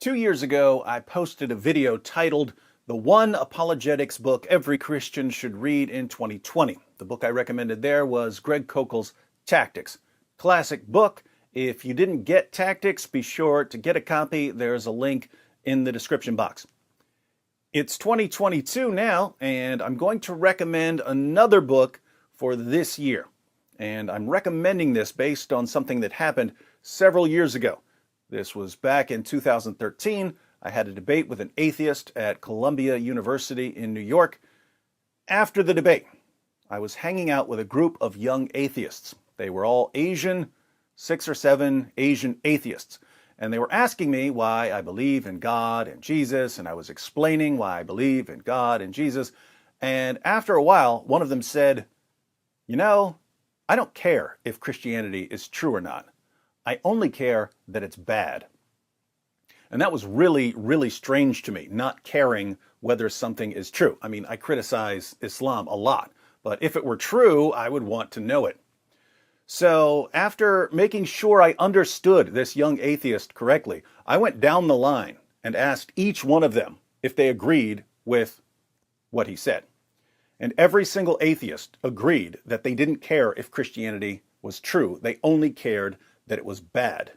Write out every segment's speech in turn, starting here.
2 years ago, I posted a video titled The One Apologetics Book Every Christian Should Read in 2020. The book I recommended there was Greg Koukl's Tactics. Classic book. If you didn't get Tactics, be sure to get a copy. There's a link in the description box. It's 2022 now, and I'm going to recommend another book for this year. And I'm recommending this based on something that happened several years ago. This was back in 2013. I had a debate with an atheist at Columbia University in New York. After the debate, I was hanging out with a group of young atheists. They were all Asian, 6 or 7 Asian atheists. And they were asking me why I believe in God and Jesus, and I was explaining why I believe in God and Jesus. And after a while, one of them said, I don't care if Christianity is true or not. I only care that it's bad. And that was really, really strange to me, not caring whether something is true. I mean, I criticize Islam a lot, but if it were true, I would want to know it. So after making sure I understood this young atheist correctly, I went down the line and asked each one of them if they agreed with what he said. And every single atheist agreed that they didn't care if Christianity was true. They only cared that it was bad.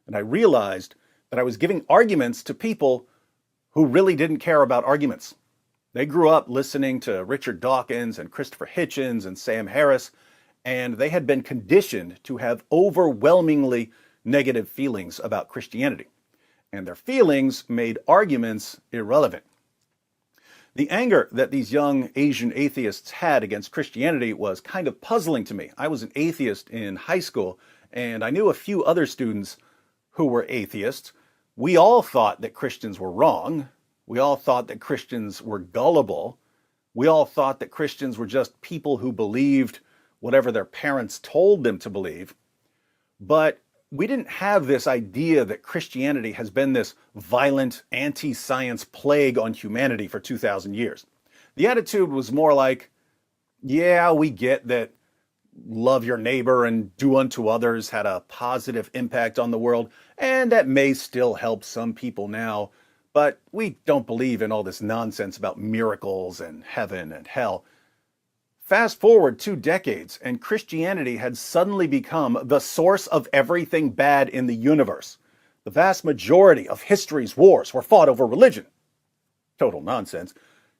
And I realized that I was giving arguments to people who really didn't care about arguments. They grew up listening to Richard Dawkins and Christopher Hitchens and Sam Harris, and they had been conditioned to have overwhelmingly negative feelings about Christianity. And their feelings made arguments irrelevant. The anger that these young Asian atheists had against Christianity was kind of puzzling to me. I was an atheist in high school, and I knew a few other students who were atheists. We all thought that Christians were wrong. We all thought that Christians were gullible. We all thought that Christians were just people who believed whatever their parents told them to believe. But we didn't have this idea that Christianity has been this violent, anti-science plague on humanity for 2,000 years. The attitude was more like, yeah, we get that love your neighbor and do unto others had a positive impact on the world, and that may still help some people now, but we don't believe in all this nonsense about miracles and heaven and hell. Fast forward 2 decades, and Christianity had suddenly become the source of everything bad in the universe. The vast majority of history's wars were fought over religion. Total nonsense.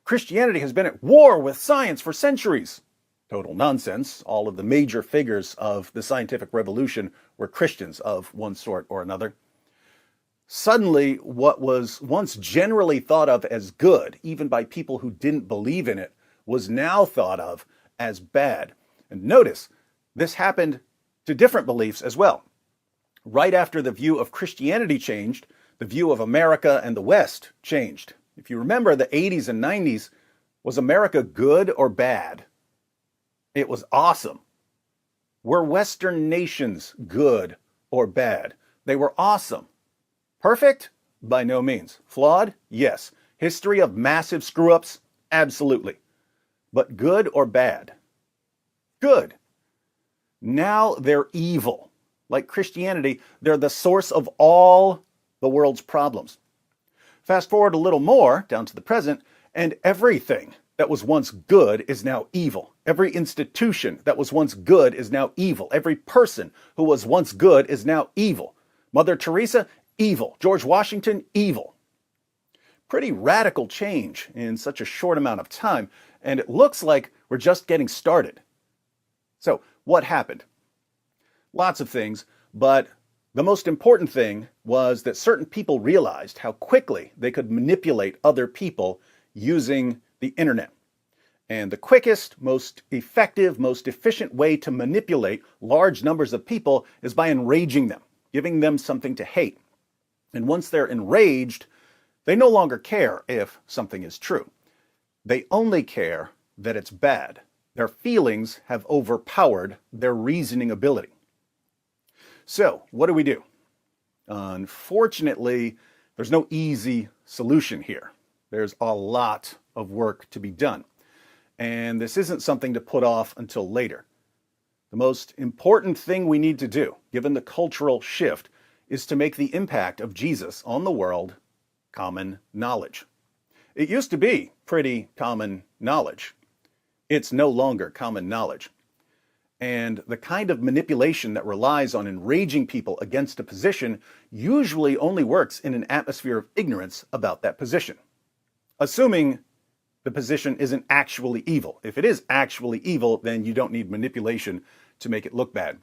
Christianity has been at war with science for centuries. Total nonsense. All of the major figures of the scientific revolution were Christians of one sort or another. Suddenly, what was once generally thought of as good, even by people who didn't believe in it, was now thought of as bad. And notice, this happened to different beliefs as well. Right after the view of Christianity changed, the view of America and the West changed. If you remember, the 80s and 90s, was America good or bad? It was awesome. Were Western nations good or bad? They were awesome. Perfect? By no means. Flawed? Yes. History of massive screw-ups? Absolutely. But good or bad? Good. Now they're evil. Like Christianity, they're the source of all the world's problems. Fast forward a little more, down to the present, and everything that was once good is now evil. Every institution that was once good is now evil. Every person who was once good is now evil. Mother Teresa, evil. George Washington, evil. Pretty radical change in such a short amount of time, and it looks like we're just getting started. So, what happened? Lots of things, but the most important thing was that certain people realized how quickly they could manipulate other people using the internet. And the quickest, most effective, most efficient way to manipulate large numbers of people is by enraging them, giving them something to hate. And once they're enraged, they no longer care if something is true. They only care that it's bad. Their feelings have overpowered their reasoning ability. So, what do we do? Unfortunately, there's no easy solution here. There's a lot of work to be done. And this isn't something to put off until later. The most important thing we need to do, given the cultural shift, is to make the impact of Jesus on the world common knowledge. It used to be pretty common knowledge. It's no longer common knowledge. And the kind of manipulation that relies on enraging people against a position usually only works in an atmosphere of ignorance about that position, assuming the position isn't actually evil. If it is actually evil, then you don't need manipulation to make it look bad.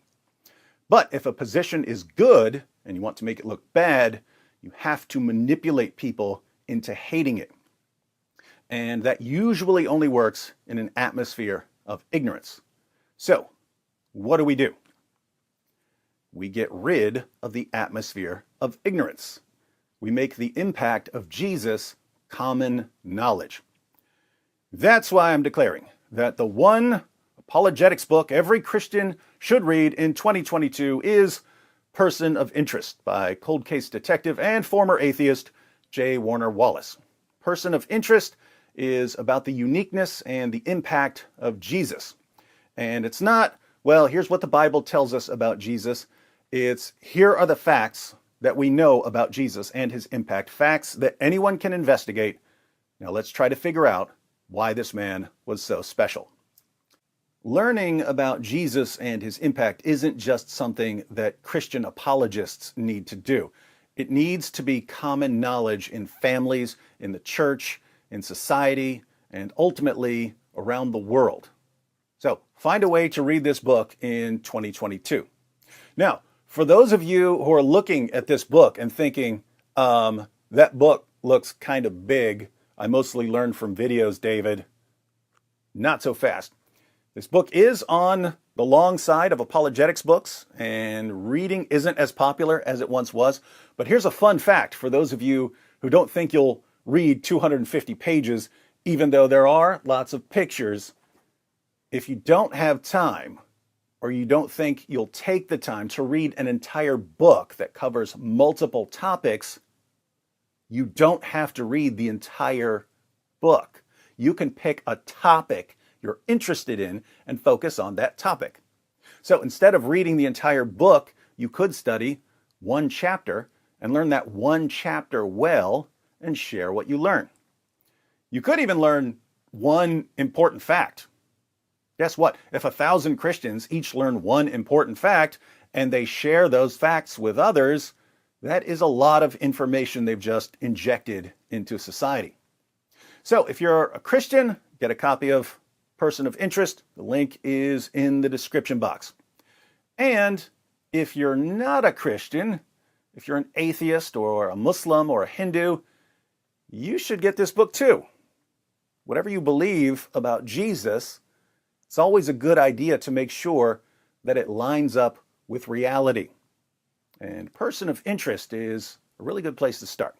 But if a position is good and you want to make it look bad, you have to manipulate people into hating it. And that usually only works in an atmosphere of ignorance. So, what do? We get rid of the atmosphere of ignorance. We make the impact of Jesus common knowledge. That's why I'm declaring that the one apologetics book every Christian should read in 2022 is Person of Interest by cold case detective and former atheist J. Warner Wallace. Person of Interest is about the uniqueness and the impact of Jesus. And it's not, well, here's what the Bible tells us about Jesus. It's, here are the facts that we know about Jesus and his impact, facts that anyone can investigate. Now let's try to figure out why this man was so special. Learning about Jesus and his impact isn't just something that Christian apologists need to do. It needs to be common knowledge in families, in the church, in society, and ultimately around the world. So find a way to read this book in 2022. Now, for those of you who are looking at this book and thinking, that book looks kind of big, I mostly learned from videos, David. Not so fast. This book is on the long side of apologetics books, and reading isn't as popular as it once was. But here's a fun fact for those of you who don't think you'll read 250 pages, even though there are lots of pictures. If you don't have time, or you don't think you'll take the time to read an entire book that covers multiple topics, you don't have to read the entire book. You can pick a topic you're interested in and focus on that topic. So instead of reading the entire book, you could study one chapter and learn that one chapter well and share what you learn. You could even learn one important fact. Guess what? If 1,000 Christians each learn one important fact and they share those facts with others, that is a lot of information they've just injected into society. So if you're a Christian, get a copy of Person of Interest. The link is in the description box. And if you're not a Christian, if you're an atheist or a Muslim or a Hindu, you should get this book too. Whatever you believe about Jesus, it's always a good idea to make sure that it lines up with reality. And Person of Interest is a really good place to start.